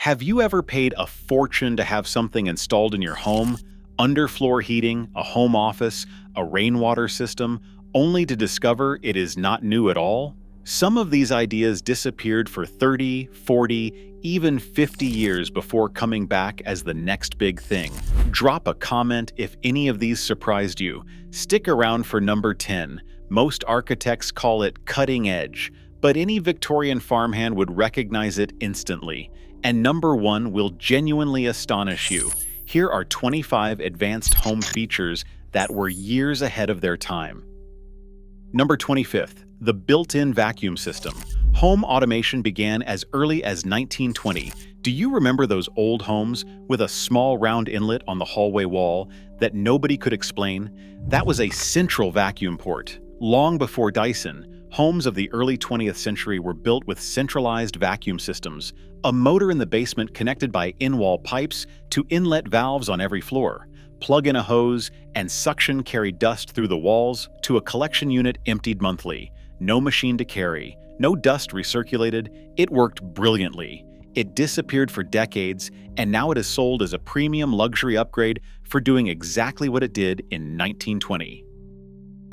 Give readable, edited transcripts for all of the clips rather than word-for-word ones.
Have you ever paid a fortune to have something installed in your home? Underfloor heating, a home office, a rainwater system, only to discover it is not new at all? Some of these ideas disappeared for 30, 40, even 50 years before coming back as the next big thing. Drop a comment if any of these surprised you. Stick around for number 10. Most architects call it cutting edge, but any Victorian farmhand would recognize it instantly. And number 1 will genuinely astonish you. Here are 25 advanced home features that were years ahead of their time. Number 25th, the built-in vacuum system. Home automation began as early as 1920. Do you remember those old homes with a small round inlet on the hallway wall that nobody could explain? That was a central vacuum port. Long before Dyson, homes of the early 20th century were built with centralized vacuum systems, a motor in the basement connected by in-wall pipes to inlet valves on every floor. Plug in a hose, and suction carried dust through the walls to a collection unit emptied monthly. No machine to carry, no dust recirculated. It worked brilliantly. It disappeared for decades, and now it is sold as a premium luxury upgrade for doing exactly what it did in 1920.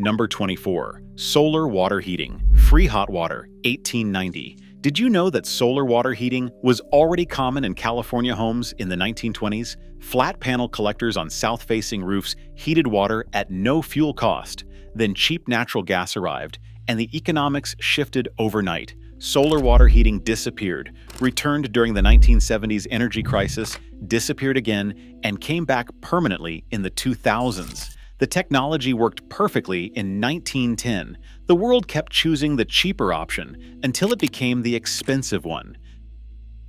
Number 24. Solar water heating. Free hot water, 1890. Did you know that solar water heating was already common in California homes in the 1920s? Flat panel collectors on south-facing roofs heated water at no fuel cost. Then cheap natural gas arrived, and the economics shifted overnight. Solar water heating disappeared, returned during the 1970s energy crisis, disappeared again, and came back permanently in the 2000s. The technology worked perfectly in 1910. The world kept choosing the cheaper option until it became the expensive one.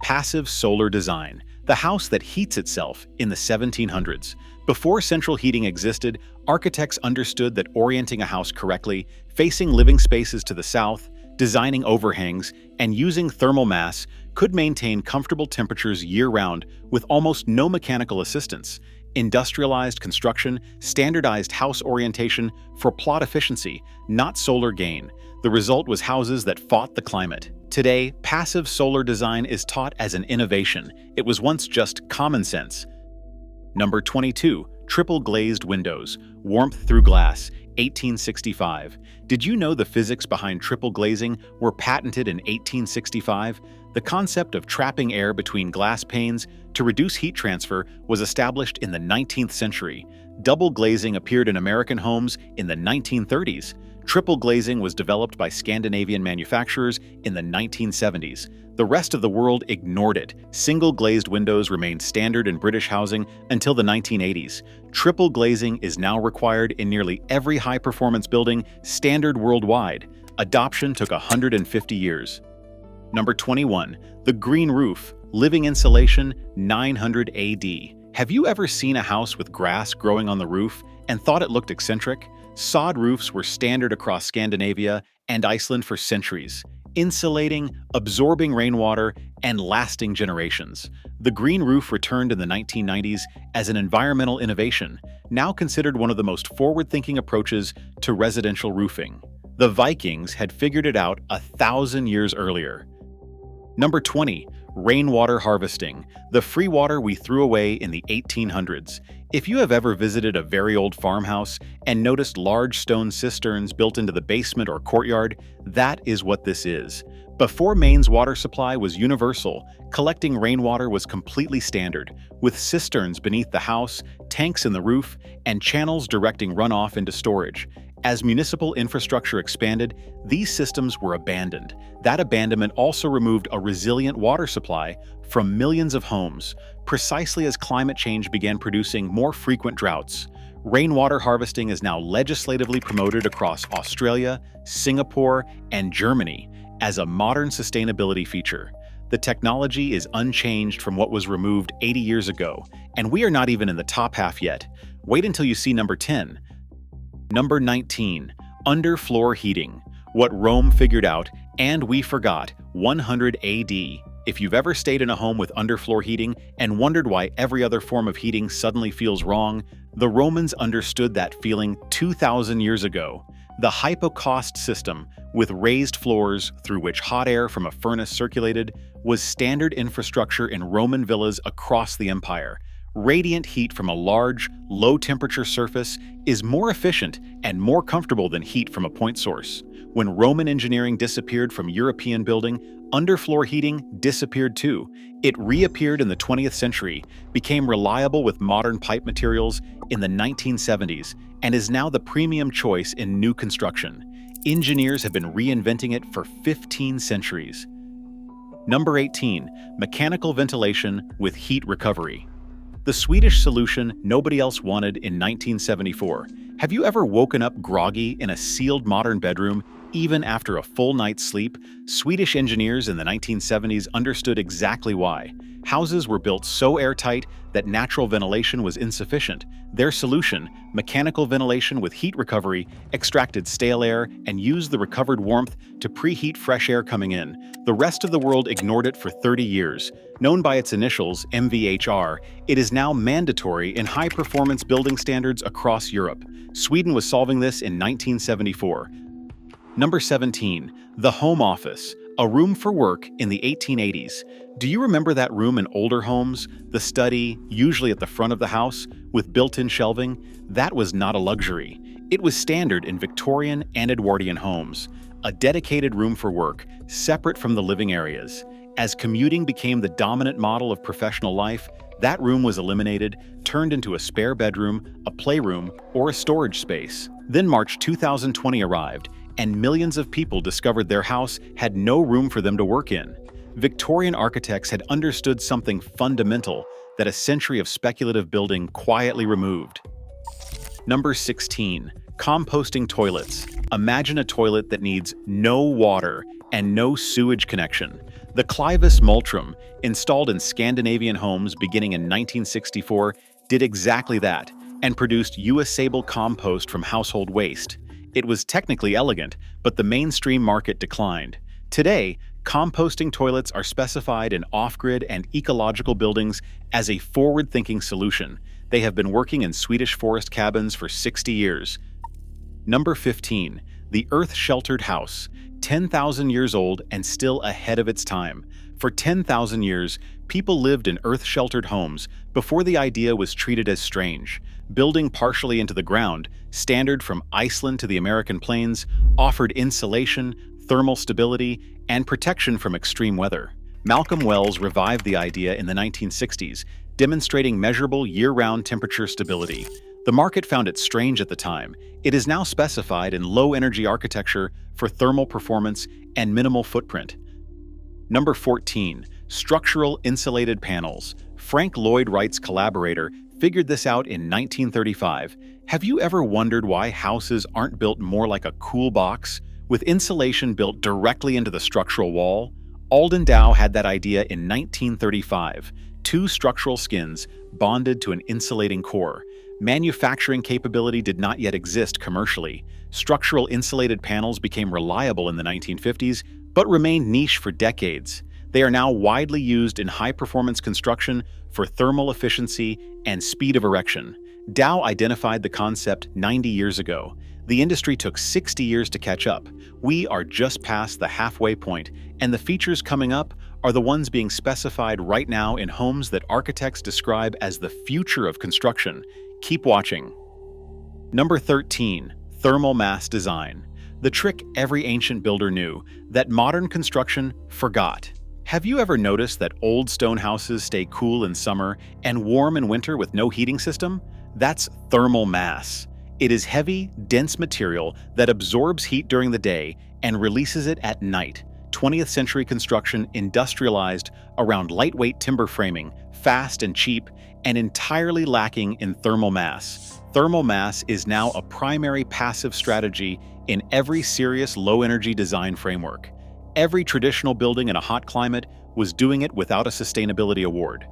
Passive solar design, the house that heats itself in the 1700s. Before central heating existed, architects understood that orienting a house correctly, facing living spaces to the south, designing overhangs, and using thermal mass could maintain comfortable temperatures year-round with almost no mechanical assistance. Industrialized construction standardized house orientation for plot efficiency, not solar gain. The result was houses that fought the climate. Today, passive solar design is taught as an innovation. It was once just common sense. Number 22. Triple glazed windows. Warmth through glass, 1865. Did you know the physics behind triple glazing were patented in 1865? The concept of trapping air between glass panes to reduce heat transfer was established in the 19th century. Double glazing appeared in American homes in the 1930s. Triple glazing was developed by Scandinavian manufacturers in the 1970s. The rest of the world ignored it. Single glazed windows remained standard in British housing until the 1980s. Triple glazing is now required in nearly every high-performance building, standard worldwide. Adoption took 150 years. Number 21. The green roof. Living insulation, 900 AD. Have you ever seen a house with grass growing on the roof and thought it looked eccentric? Sod roofs were standard across Scandinavia and Iceland for centuries, insulating, absorbing rainwater, and lasting generations. The green roof returned in the 1990s as an environmental innovation, now considered one of the most forward-thinking approaches to residential roofing. The Vikings had figured it out 1,000 years earlier. Number 20. Rainwater harvesting, the free water we threw away in the 1800s. If you have ever visited a very old farmhouse and noticed large stone cisterns built into the basement or courtyard, that is what this is. Before Maine's water supply was universal, collecting rainwater was completely standard, with cisterns beneath the house, tanks in the roof, and channels directing runoff into storage. As municipal infrastructure expanded, these systems were abandoned. That abandonment also removed a resilient water supply from millions of homes, precisely as climate change began producing more frequent droughts. Rainwater harvesting is now legislatively promoted across Australia, Singapore, and Germany as a modern sustainability feature. The technology is unchanged from what was removed 80 years ago, and we are not even in the top half yet. Wait until you see number 10. Number 19. Underfloor heating. What Rome figured out, and we forgot, 100 AD. If you've ever stayed in a home with underfloor heating and wondered why every other form of heating suddenly feels wrong, the Romans understood that feeling 2,000 years ago. The hypocaust system with raised floors through which hot air from a furnace circulated, was standard infrastructure in Roman villas across the empire. Radiant heat from a large, low-temperature surface is more efficient and more comfortable than heat from a point source. When Roman engineering disappeared from European building, underfloor heating disappeared too. It reappeared in the 20th century, became reliable with modern pipe materials in the 1970s, and is now the premium choice in new construction. Engineers have been reinventing it for 15 centuries. Number 18. Mechanical ventilation with heat recovery. The Swedish solution nobody else wanted in 1974. Have you ever woken up groggy in a sealed modern bedroom even after a full night's sleep? Swedish engineers in the 1970s understood exactly why. Houses were built so airtight that natural ventilation was insufficient. Their solution, mechanical ventilation with heat recovery, extracted stale air and used the recovered warmth to preheat fresh air coming in. The rest of the world ignored it for 30 years. Known by its initials, MVHR, it is now mandatory in high-performance building standards across Europe. Sweden was solving this in 1974. Number 17. The home office, a room for work in the 1880s. Do you remember that room in older homes? The study, usually at the front of the house, with built-in shelving? That was not a luxury. It was standard in Victorian and Edwardian homes. A dedicated room for work, separate from the living areas. As commuting became the dominant model of professional life, that room was eliminated, turned into a spare bedroom, a playroom, or a storage space. Then March 2020 arrived, and millions of people discovered their house had no room for them to work in. Victorian architects had understood something fundamental that a century of speculative building quietly removed. Number 16. Composting toilets. Imagine a toilet that needs no water and no sewage connection. The Clivus Multrum, installed in Scandinavian homes beginning in 1964, did exactly that and produced usable compost from household waste. It was technically elegant, but the mainstream market declined. Today, composting toilets are specified in off-grid and ecological buildings as a forward-thinking solution. They have been working in Swedish forest cabins for 60 years. Number 15. The earth-sheltered house. 10,000 years old and still ahead of its time. For 10,000 years, people lived in earth-sheltered homes before the idea was treated as strange. Building partially into the ground, standard from Iceland to the American plains, offered insulation, thermal stability, and protection from extreme weather. Malcolm Wells revived the idea in the 1960s, demonstrating measurable year-round temperature stability. The market found it strange at the time. It is now specified in low-energy architecture for thermal performance and minimal footprint. Number 14. Structural insulated panels. Frank Lloyd Wright's collaborator figured this out in 1935. Have you ever wondered why houses aren't built more like a cool box, with insulation built directly into the structural wall? Alden Dow had that idea in 1935. Two structural skins bonded to an insulating core. Manufacturing capability did not yet exist commercially. Structural insulated panels became reliable in the 1950s, but remained niche for decades. They are now widely used in high-performance construction for thermal efficiency and speed of erection. Dow identified the concept 90 years ago. The industry took 60 years to catch up. We are just past the halfway point, and the features coming up are the ones being specified right now in homes that architects describe as the future of construction. Keep watching. Number 13. Thermal mass design. The trick every ancient builder knew, that modern construction forgot. Have you ever noticed that old stone houses stay cool in summer and warm in winter with no heating system? That's thermal mass. It is heavy, dense material that absorbs heat during the day and releases it at night. 20th century construction industrialized around lightweight timber framing, fast and cheap, and entirely lacking in thermal mass. Thermal mass is now a primary passive strategy in every serious low-energy design framework. Every traditional building in a hot climate was doing it without a sustainability award.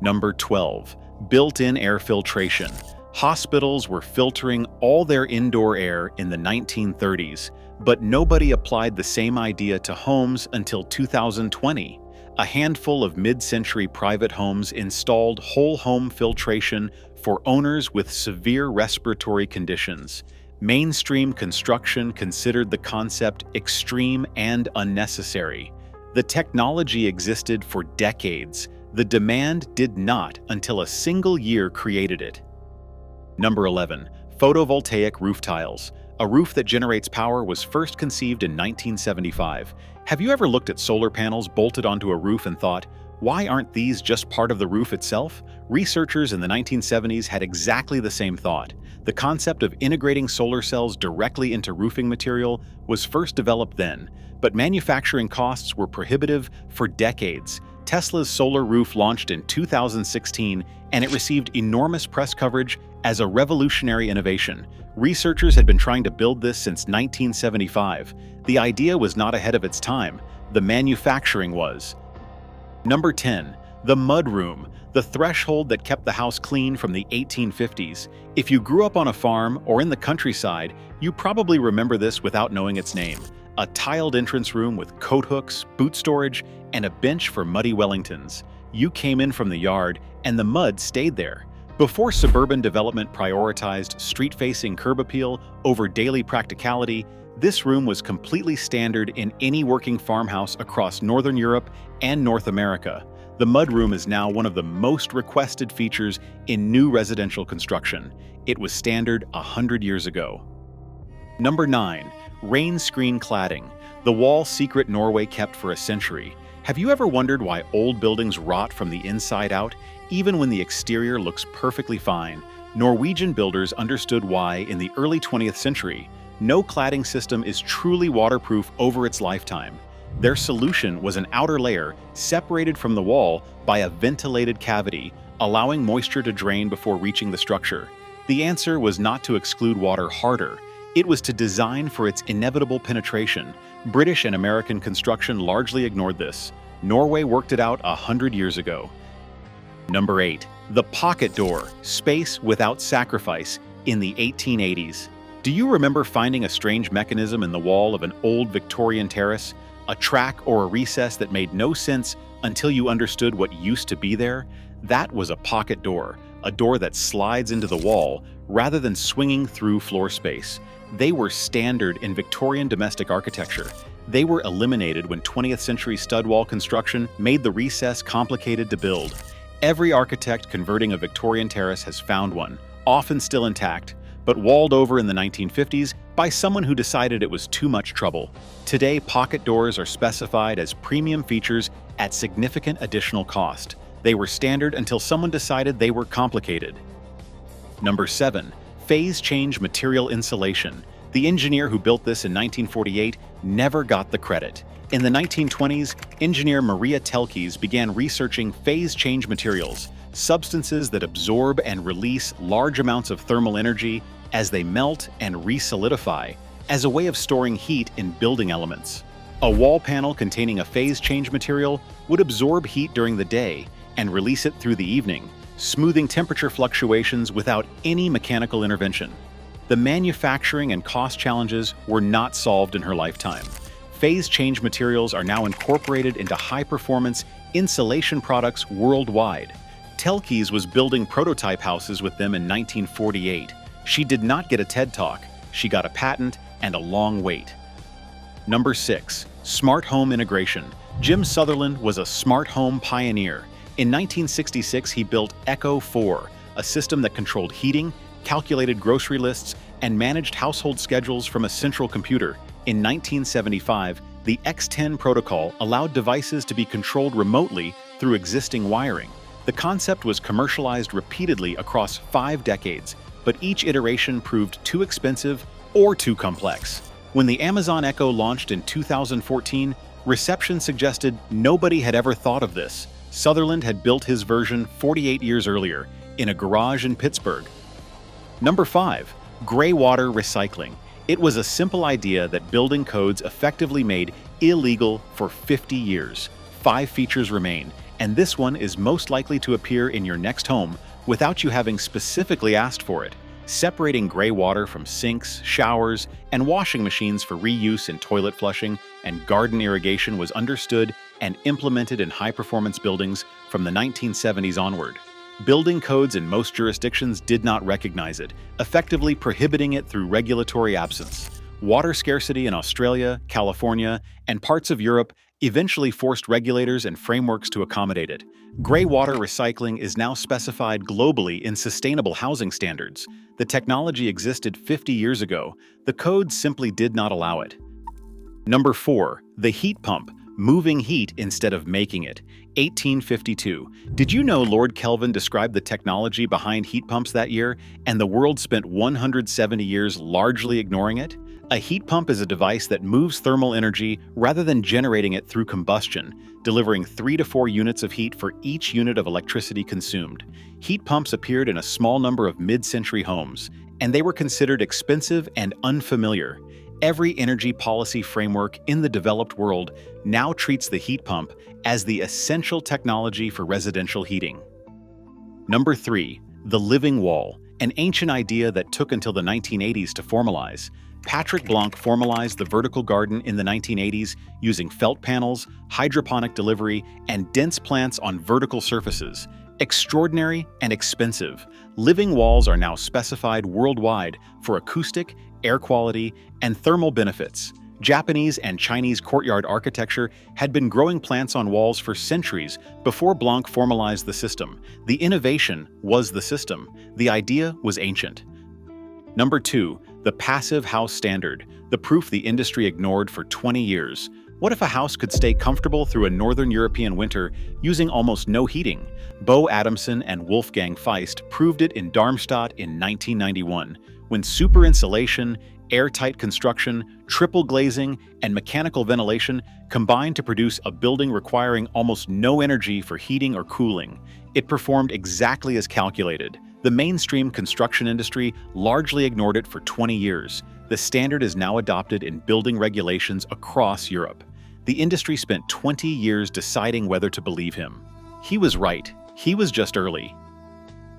Number 12. Built-in air filtration. Hospitals were filtering all their indoor air in the 1930s, but nobody applied the same idea to homes until 2020. A handful of mid-century private homes installed whole-home filtration for owners with severe respiratory conditions. Mainstream construction considered the concept extreme and unnecessary. The technology existed for decades. The demand did not until a single year created it. Number 11. Photovoltaic roof tiles. A roof that generates power was first conceived in 1975. Have you ever looked at solar panels bolted onto a roof and thought, why aren't these just part of the roof itself? Researchers in the 1970s had exactly the same thought. The concept of integrating solar cells directly into roofing material was first developed then, but manufacturing costs were prohibitive for decades. Tesla's solar roof launched in 2016, and it received enormous press coverage as a revolutionary innovation. Researchers had been trying to build this since 1975. The idea was not ahead of its time. The manufacturing was. Number 10. The mudroom, the threshold that kept the house clean from the 1850s. If you grew up on a farm or in the countryside, you probably remember this without knowing its name. A tiled entrance room with coat hooks, boot storage, and a bench for muddy Wellingtons. You came in from the yard, and the mud stayed there. Before suburban development prioritized street-facing curb appeal over daily practicality, this room was completely standard in any working farmhouse across Northern Europe and North America. The mudroom is now one of the most requested features in new residential construction. It was standard 100 years ago. Number 9. Rain screen cladding, the wall secret Norway kept for a century. Have you ever wondered why old buildings rot from the inside out, even when the exterior looks perfectly fine? Norwegian builders understood why in the early 20th century. No cladding system is truly waterproof over its lifetime. Their solution was an outer layer separated from the wall by a ventilated cavity, allowing moisture to drain before reaching the structure. The answer was not to exclude water harder. It was to design for its inevitable penetration. British and American construction largely ignored this. Norway worked it out 100 years ago. Number 8. The pocket door, space without sacrifice, in the 1880s. Do you remember finding a strange mechanism in the wall of an old Victorian terrace? A track or a recess that made no sense until you understood what used to be there? That was a pocket door, a door that slides into the wall rather than swinging through floor space. They were standard in Victorian domestic architecture. They were eliminated when 20th century stud wall construction made the recess complicated to build. Every architect converting a Victorian terrace has found one, often still intact, but walled over in the 1950s by someone who decided it was too much trouble. Today, pocket doors are specified as premium features at significant additional cost. They were standard until someone decided they were complicated. Number 7. Phase change material insulation. The engineer who built this in 1948 never got the credit. In the 1920s, engineer Maria Telkes began researching phase change materials, substances that absorb and release large amounts of thermal energy as they melt and re-solidify, as a way of storing heat in building elements. A wall panel containing a phase change material would absorb heat during the day and release it through the evening, smoothing temperature fluctuations without any mechanical intervention. The manufacturing and cost challenges were not solved in her lifetime. Phase change materials are now incorporated into high-performance insulation products worldwide. Telkes was building prototype houses with them in 1948. She did not get a TED Talk. She got a patent and a long wait. Number 6. Smart home integration. Jim Sutherland was a smart home pioneer. In 1966, he built Echo 4, a system that controlled heating, calculated grocery lists, and managed household schedules from a central computer. In 1975, the X10 protocol allowed devices to be controlled remotely through existing wiring. The concept was commercialized repeatedly across 5 decades, but each iteration proved too expensive or too complex. When the Amazon Echo launched in 2014, reception suggested nobody had ever thought of this. Sutherland had built his version 48 years earlier, in a garage in Pittsburgh. Number 5. Graywater recycling. It was a simple idea that building codes effectively made illegal for 50 years. 5 features remain, and this one is most likely to appear in your next home without you having specifically asked for it. Separating gray water from sinks, showers, and washing machines for reuse in toilet flushing and garden irrigation was understood and implemented in high-performance buildings from the 1970s onward. Building codes in most jurisdictions did not recognize it, effectively prohibiting it through regulatory absence. Water scarcity in Australia, California, and parts of Europe eventually forced regulators and frameworks to accommodate it. Graywater recycling is now specified globally in sustainable housing standards. The technology existed 50 years ago. The code simply did not allow it. Number 4. The heat pump, moving heat instead of making it. 1852. Did you know Lord Kelvin described the technology behind heat pumps that year, and the world spent 170 years largely ignoring it? A heat pump is a device that moves thermal energy rather than generating it through combustion, delivering 3 to 4 units of heat for each unit of electricity consumed. Heat pumps appeared in a small number of mid-century homes, and they were considered expensive and unfamiliar. Every energy policy framework in the developed world now treats the heat pump as the essential technology for residential heating. Number 3. The living wall, an ancient idea that took until the 1980s to formalize. Patrick Blanc formalized the vertical garden in the 1980s using felt panels, hydroponic delivery, and dense plants on vertical surfaces. Extraordinary and expensive, living walls are now specified worldwide for acoustic, air quality, and thermal benefits. Japanese and Chinese courtyard architecture had been growing plants on walls for centuries before Blanc formalized the system. The innovation was the system. The idea was ancient. Number 2. The passive house standard, the proof the industry ignored for 20 years. What if a house could stay comfortable through a northern European winter using almost no heating? Bo Adamson and Wolfgang Feist proved it in Darmstadt in 1991, when super insulation, airtight construction, triple glazing, and mechanical ventilation combined to produce a building requiring almost no energy for heating or cooling. It performed exactly as calculated. The mainstream construction industry largely ignored it for 20 years. The standard is now adopted in building regulations across Europe. The industry spent 20 years deciding whether to believe him. He was right. He was just early.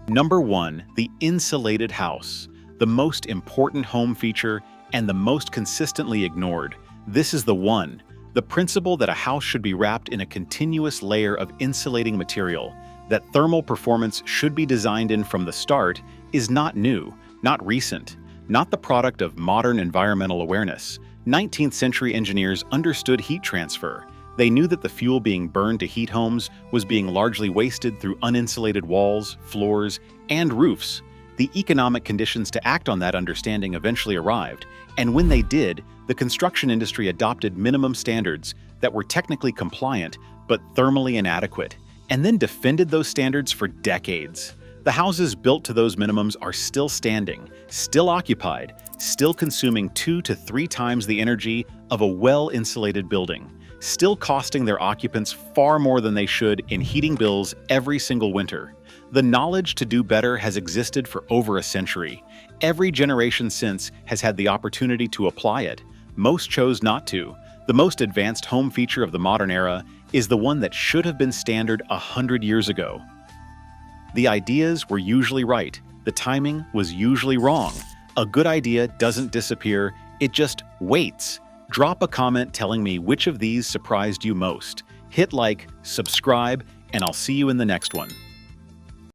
Number 1. The insulated house, the most important home feature and the most consistently ignored. This is the one. The principle that a house should be wrapped in a continuous layer of insulating material, that thermal performance should be designed in from the start, is not new, not recent, not the product of modern environmental awareness. 19th century engineers understood heat transfer. They knew that the fuel being burned to heat homes was being largely wasted through uninsulated walls, floors, and roofs. The economic conditions to act on that understanding eventually arrived, and when they did, the construction industry adopted minimum standards that were technically compliant but thermally inadequate, and then defended those standards for decades. The houses built to those minimums are still standing, still occupied, still consuming 2 to 3 times the energy of a well-insulated building, still costing their occupants far more than they should in heating bills every single winter. The knowledge to do better has existed for over a century. Every generation since has had the opportunity to apply it. Most chose not to. The most advanced home feature of the modern era is the one that should have been standard 100 years ago. The ideas were usually right. The timing was usually wrong. A good idea doesn't disappear, it just waits. Drop a comment telling me which of these surprised you most. Hit like, subscribe, and I'll see you in the next one.